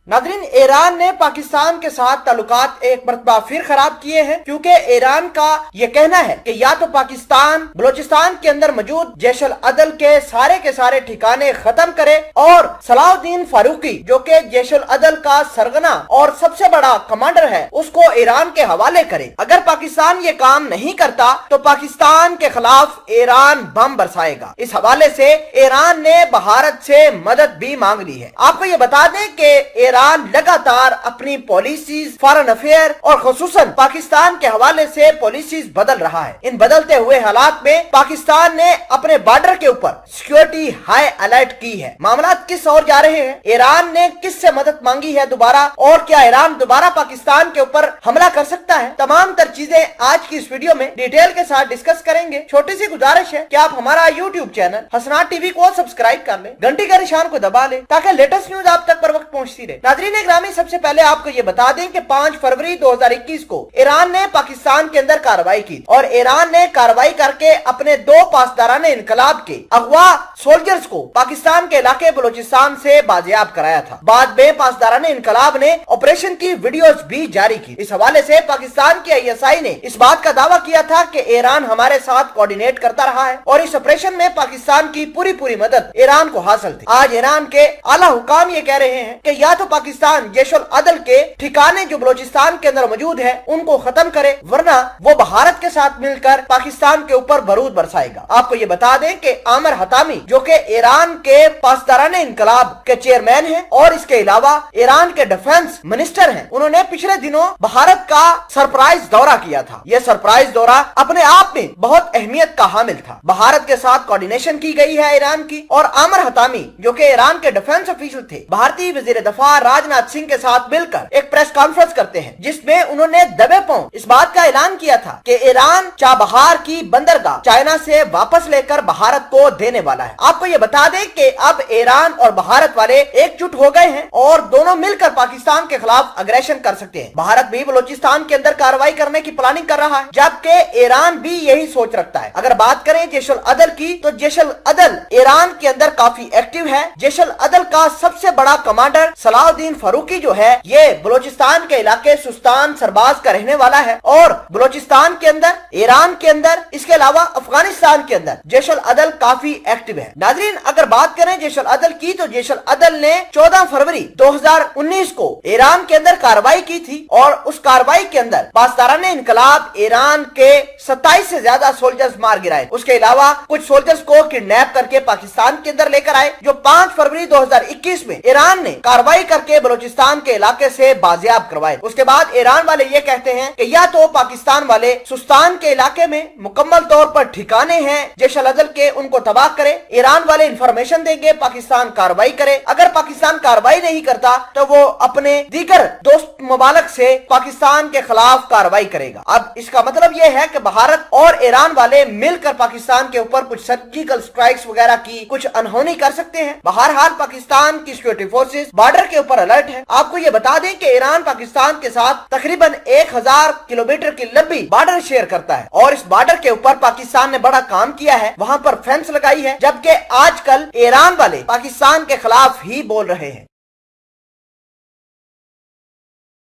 नाज़रीन, ईरान ने पाकिस्तान के साथ ताल्लुकात एक मरतबा फिर खराब किए हैं, क्योंकि ईरान का ये कहना है कि या तो पाकिस्तान बलूचिस्तान के अंदर मौजूद जैश अल अदल के सारे ठिकाने खत्म करे और सलाहुद्दीन फारूकी जो कि जैश अल अदल का सरगना और सबसे बड़ा कमांडर है उसको ईरान के हवाले करे। अगर पाकिस्तान ये काम नहीं करता तो पाकिस्तान के खिलाफ ईरान बम बरसाएगा। इस हवाले से ईरान ने भारत से मदद भी मांग ली है। आपको ये बता दें कि ईरान लगातार अपनी पॉलिसीज, फॉरेन अफेयर और खुसूसन पाकिस्तान के हवाले से पॉलिसीज बदल रहा है। इन बदलते हुए हालात में पाकिस्तान ने अपने बॉर्डर के ऊपर सिक्योरिटी हाई अलर्ट की है। मामला किस ओर जा रहे हैं? ईरान ने किससे मदद मांगी है दोबारा, और क्या ईरान दोबारा पाकिस्तान के ऊपर हमला कर सकता है? तमाम तर चीजें आज की इस वीडियो में डिटेल के साथ डिस्कस करेंगे। छोटी सी गुजारिश है कि आप हमारा यूट्यूब चैनल हसनात टीवी को सब्सक्राइब कर लें, घंटी का निशान को दबा लें ताकि लेटेस्ट न्यूज आप तक पर वक्त पहुंचती रहे। नाज़रीन ग्रामी, सबसे पहले आपको ये बता दें कि 5 फरवरी 2021 को ईरान ने पाकिस्तान के अंदर कार्रवाई की और ईरान ने कार्रवाई करके अपने 2 पासदाराने इनकलाब के अगवा सोल्जर्स को पाकिस्तान के इलाके बलूचिस्तान से बाजियाब कराया था। बाद में पासदाराने इनकलाब ने ऑपरेशन की वीडियोस भी जारी की। इस हवाले से पाकिस्तान की ISI ने इस बात का दावा किया था कि ईरान हमारे साथ कोऑर्डिनेट करता रहा है और इस ऑपरेशन में पाकिस्तान की पूरी मदद ईरान को हासिल थी। आज ईरान के आला हुकाम ये कह रहे हैं कि या तो पाकिस्तान जैश अल अदल के ठिकाने जो बलूचिस्तान के अंदर मौजूद है उनको खत्म करे, वरना वो भारत के साथ मिलकर पाकिस्तान के ऊपर बारूद बरसाएगा। आपको ये बता दें कि आमिर हतामी जो कि ईरान के पासदाराने इनकलाब के चेयरमैन हैं और इसके अलावा ईरान के डिफेंस मिनिस्टर हैं, उन्होंने पिछले दिनों भारत का सरप्राइज दौरा किया था। यह सरप्राइज दौरा अपने आप में बहुत अहमियत का हामिल था। भारत के साथ कोऑर्डिनेशन की गई है ईरान की, और आमिर हतामी जो कि ईरान के डिफेंस ऑफिशियल थे, भारतीय वजीर दफा राजनाथ सिंह के साथ मिलकर एक प्रेस कॉन्फ्रेंस करते हैं जिसमें उन्होंने दबे पांव इस बात का ऐलान किया था कि ईरान चाबहार की बंदरगाह चाइना से वापस लेकर भारत को देने वाला है। आपको ये बता दें कि अब ईरान और भारत वाले एकजुट हो गए हैं और दोनों मिलकर पाकिस्तान के खिलाफ अग्रेशन कर सकते हैं। भारत भी बलूचिस्तान के अंदर कार्रवाई करने की प्लानिंग कर रहा है, जबकि ईरान भी यही सोच रखता है। अगर बात करें जैश अल अदल की, तो जैश अल अदल ईरान के अंदर काफी एक्टिव है। जैश अल अदल का सबसे बड़ा कमांडर सलाहुद्दीन फारूकी जो है ये बलूचिस्तान के इलाके सुस्तान सरबाज का रहने वाला है और बलूचिस्तान के अंदर, ईरान के अंदर, इसके अलावा अफगानिस्तान के अंदर जैश अल अदल काफी एक्टिव है। नाज़रीन, अगर बात करें जैश अल अदल की, तो जैश अल अदल ने 14 फरवरी 2019 को ईरान के अंदर कार्रवाई की थी और उस कार्रवाई के अंदर पासदाराने इनकलाब ईरान के 27 से ज्यादा सोल्जर्स मार गिराए। उसके अलावा कुछ सोल्जर्स को किडनैप करके पाकिस्तान के अंदर लेकर आए, जो 5 फरवरी 2021 में ईरान ने कार्रवाई करके बलूचिस्तान के इलाके से बाजियाब करवाए। उसके बाद ईरान वाले ये कहते हैं कि या तो पाकिस्तान वाले सुस्तान के इलाके में मुकम्मल तौर पर ठिकाने हैं जैश अल अदल के, उनको तबाह करे। ईरान वाले इंफॉर्मेशन देंगे, पाकिस्तान कार्रवाई करे। अगर पाकिस्तान कार्रवाई नहीं करता तो वो अपने दीगर दोस्त मुमालिक से पाकिस्तान के खिलाफ कार्रवाई करेगा। अब इसका मतलब ये है कि भारत और ईरान वाले मिलकर पाकिस्तान के ऊपर कुछ सर्जिकल स्ट्राइक्स वगैरह की कुछ अनहोनी कर सकते हैं। बहरहाल पाकिस्तान की सिक्योरिटी फोर्सेस बॉर्डर के ऊपर अलर्ट है। आपको ये बता दें कि ईरान पाकिस्तान के साथ तकरीबन 1000 किलोमीटर की लंबी बॉर्डर शेयर करता है और इस बॉर्डर के ऊपर पाकिस्तान ने बड़ा काम किया है, वहां पर फेंस लगाई है, जबकि आजकल ईरान वाले पाकिस्तान के खिलाफ ही बोल रहे हैं।